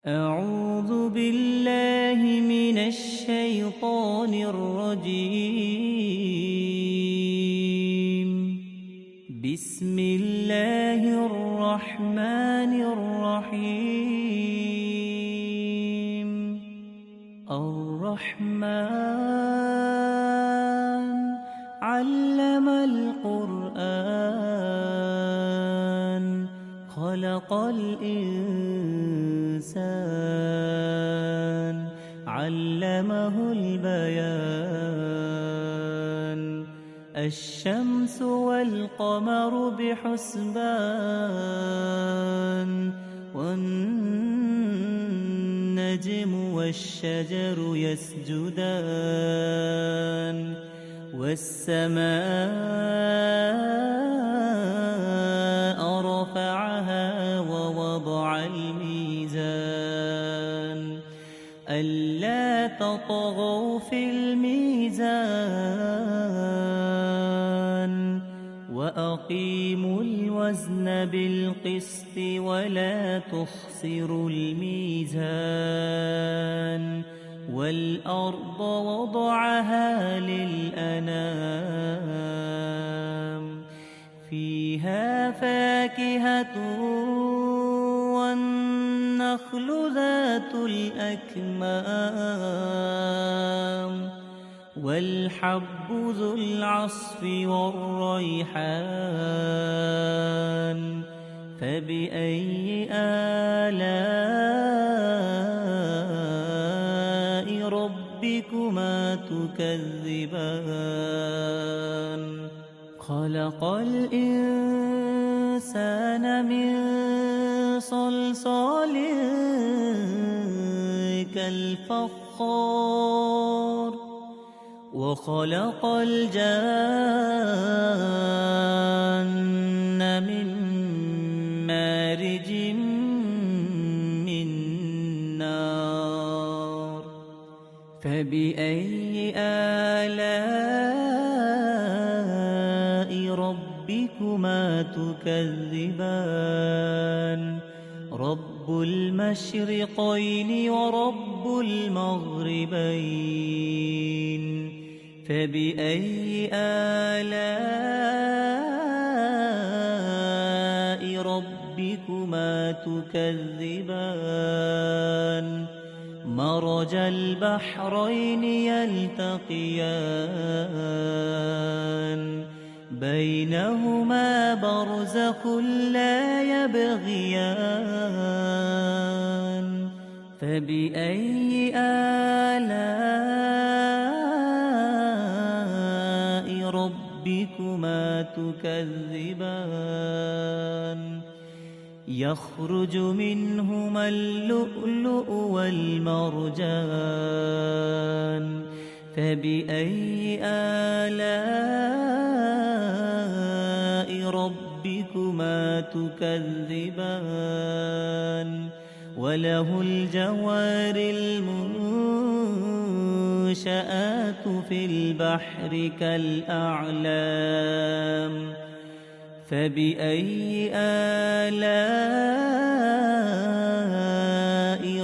أعوذ بالله من الشيطان الرجيم. بسم الله الرحمن الرحيم. الرحمن علم القرآن خلق الإنسان علمه البيان. الشمس والقمر بحسبان والنجم والشجر يسجدان والسماء رفعها ووضع الميزان ألا تطغوا في الميزان وأقيموا الوزن بالقسط ولا تخسروا الميزان والأرض وضعها للأنام فيها فاكهة والنخل ذات الأكمام والحب ذو العصف والريحان فبأي آلاء ربكما تكذبان. خلق الإنسان من صلصال كالفخار وخلق الجان من مارج من نار فبأي آلاء ربكما تكذبان. رب المشرقين ورب المغربين فبأي آلاء ربكما تكذبان. مرج البحرين يلتقيان بينهما برزخ لا يبغيان فبأي آلاء ربكما تكذبان. يخرج منهما اللؤلؤ والمرجان فبأي آلاء ربكما تكذبان. وله الجوار المنشآت في البحر كالأعلام فبأي آلاء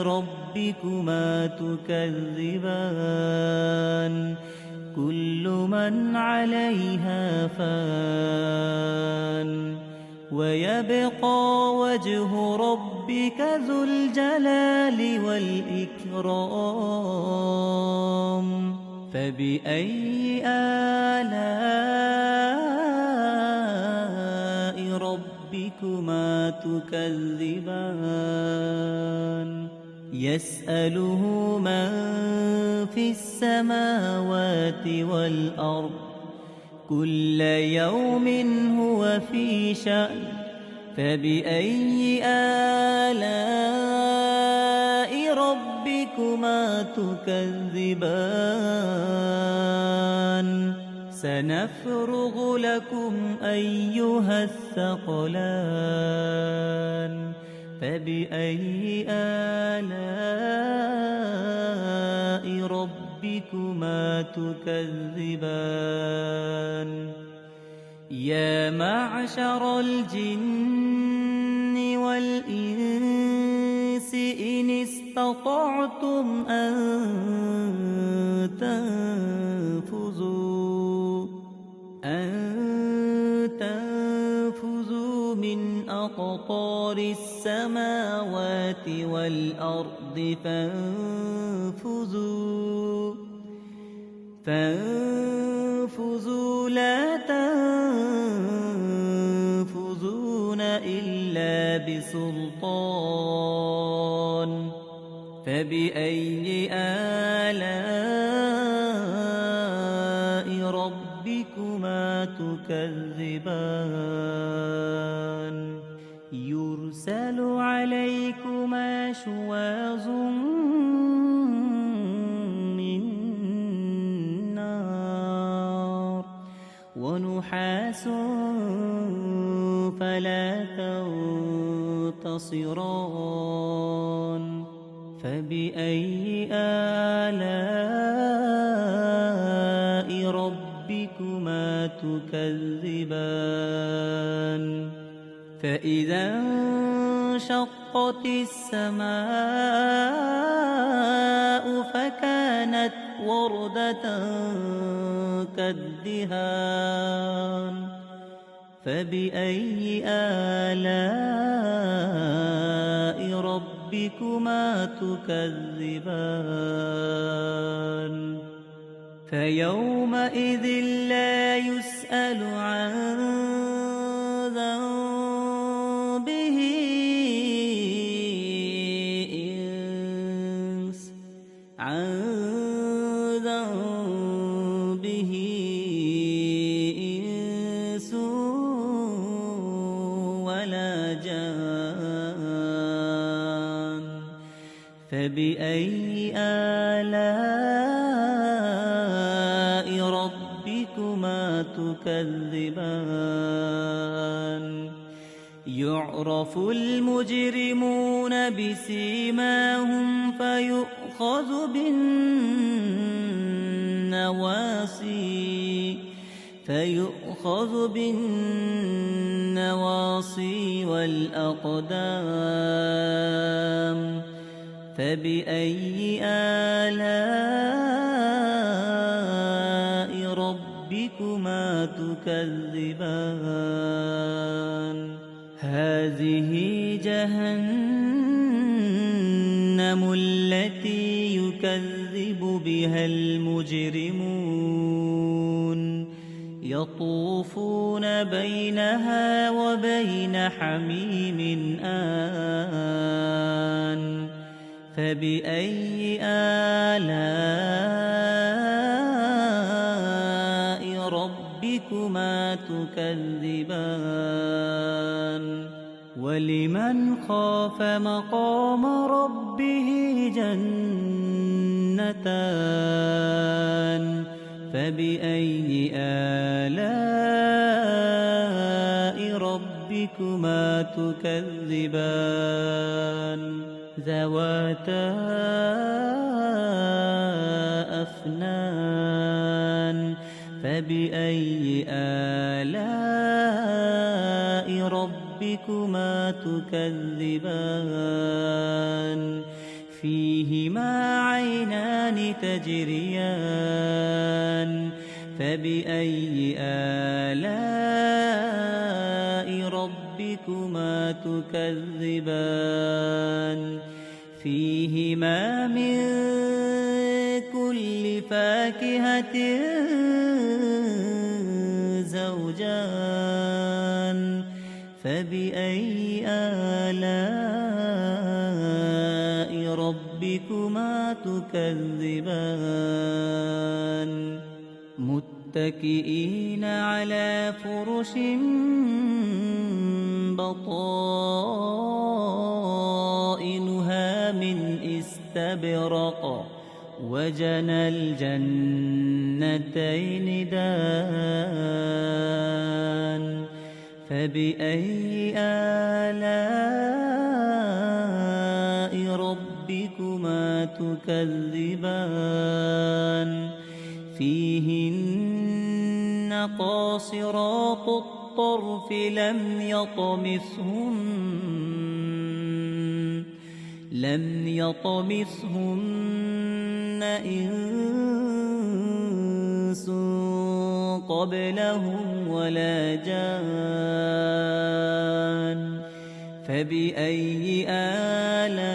ربكما تكذبان. كل من عليها فان ويبقى وجه ربك ذو الجلال والإكرام فبأي آلاء ربكما تكذبان. يسأله من في السماوات والأرض كل يوم هو في شأن فبأي آلاء ربكما تكذبان. سنفرغ لكم أيها الثقلان فبأي آلاء ربكما تكذبان. يا معشر الجن والإنس إن استطعتم أن تنفذوا من أقطار السماوات والأرض فانفذوا لا تنفذون إلا بسلطان فبأي آلاء ربكما تكذبان يرسل عليكما شواظ من نار ونحاس فلا تنتصران فبأي آلاء ربكما تكذبان فإذا انشقت السماء فكانت وردة كالدهان فبأي آلاء ربكما تكذبان فيومئذ لا يسأل عن ذنبه إنس ولا جان فبأي آلاء ربكما تكذبان يعرف المجرمون بسيماهم فيؤخذ بالنواصي والأقدام فبأي آلاء ربكما تكذبان هذه جهنم التي يكذب بها المجرمون يطوفون بينها وبين حميم آن فبأي آلاء ربكما تكذبان ولمن خاف مقام ربه جنتان فبأي آلاء ربكما تكذبان ذواتا أفنان فبأي آلاء ربكما تكذبان فيهما عينان تجريان فبأي آلاء ربكما تكذبان فيهما من كل فاكهة زوجان فبأي آلاء ربكما تكذبان متكئين على فرش بطائنها من استبرق وجنى الجنتين دان فبأي آلاء ربكما تكذبان فيهن قاصرات الطرف لم لم يطمثهن إنس قبلهم ولا جان فبأي آلاء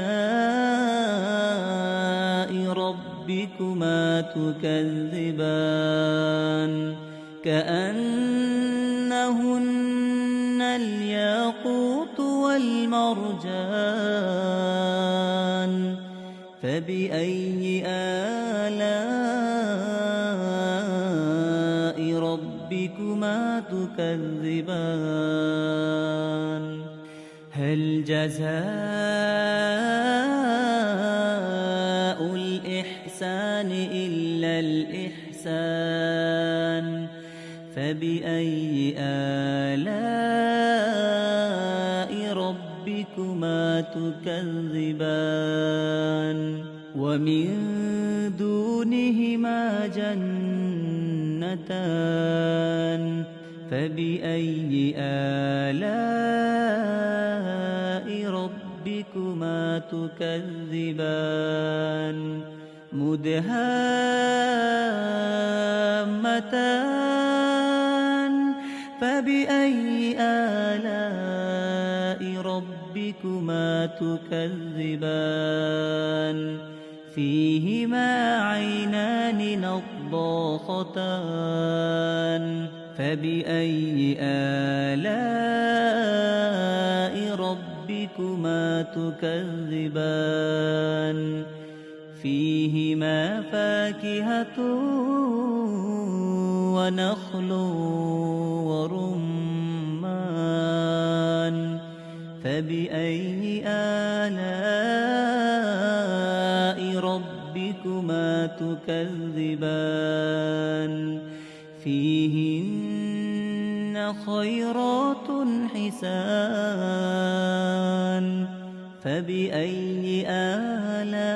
ربكما تكذبان كأنهن الياقوت والمرجان فبأي آلاء ربكما تكذبان هل جزاء الإحسان إلا الإحسان فبأي آلاء ربكما تكذبان ومن دونهما جنتان فبأي آلاء ربكما تكذبان مدهامتان فبأي آلاء ربكما تكذبان فيهما عينان نضاختان فبأي آلاء ربكما تكذبان فيهما فاكهة ونخل ورمان فبأي آلاء ربكما تكذبان فيهن خيرات حسان فبأي آلاء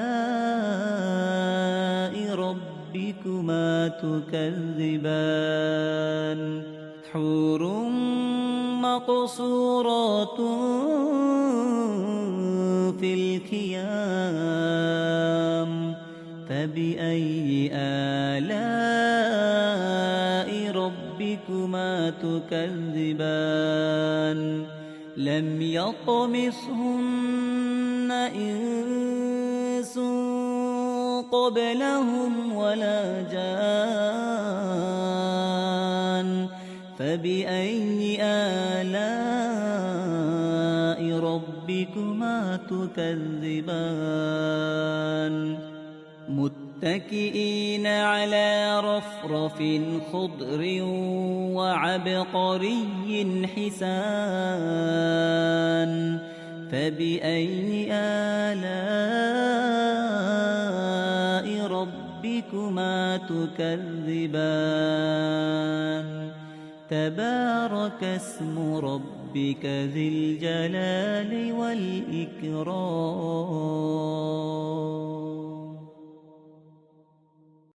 ربكما تكذبان حور مقصورات في الخيام فبأي آلاء ربكما تكذبان لم يطمثهن إنس قبلهم ولا جان فبأي آلاء ربكما تكذبان متكئين على رفرف خضر وعبقري حسان فبأي آلاء ربكما تكذبان تبارك اسم ربك ذي الجلال والإكرام